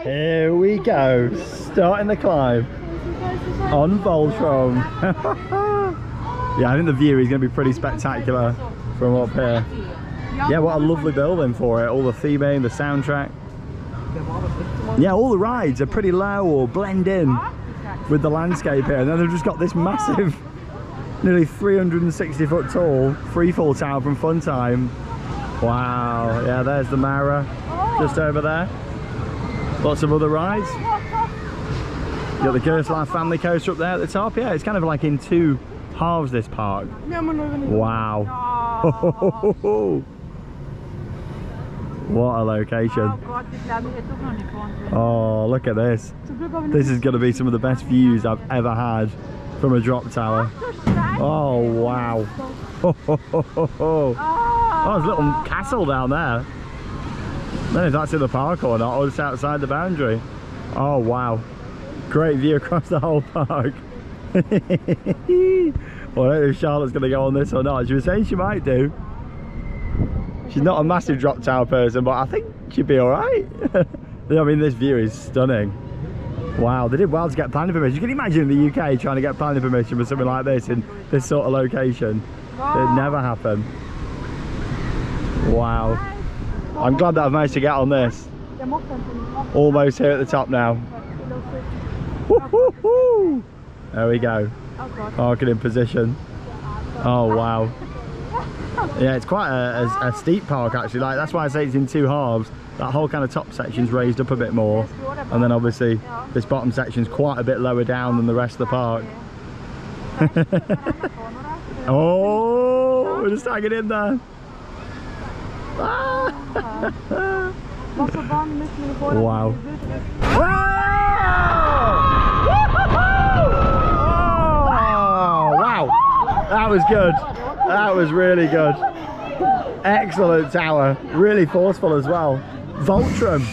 Here we go, starting the climb on Voltrum. Yeah, I think the view is going to be pretty spectacular from up here. Yeah, what a lovely building for it. All the theming, the soundtrack. Yeah, all the rides are pretty low or blend in with the landscape here. And then they've just got this massive, nearly 360 foot tall freefall tower from Funtime. Wow, yeah, there's the Mara just over there. Lots of other rides. You got the Gerstlauer family coaster up there at the top. Yeah, it's kind of like in two halves, this park. Wow. What a location. Oh, look at this. This is going to be some of the best views I've ever had from a drop tower. Oh, wow. Oh, there's a little castle down there. I don't know if that's in the park or not, or just outside the boundary. Oh, wow. Great view across the whole park. Well, I don't know if Charlotte's going to go on this or not. She was saying she might do. She's not a massive drop tower person, but I think she'd be alright. I mean, this view is stunning. Wow, they did well to get planning permission. You can imagine in the UK trying to get planning permission for something like this in this sort of location. It'd never happen. Wow. I'm glad that I've managed to get on this. Almost here at the top now. Woo-hoo-hoo. There we go. Parking in position. Oh, wow. Yeah, it's quite a steep park actually. Like, that's why I say it's in two halves. That whole kind of top section's raised up a bit more, and then obviously this bottom section's quite a bit lower down than the rest of the park. Oh, we're just hanging in there. Wow. Oh, wow. That was good. That was really good. Excellent tower. Really forceful as well. Voltrum.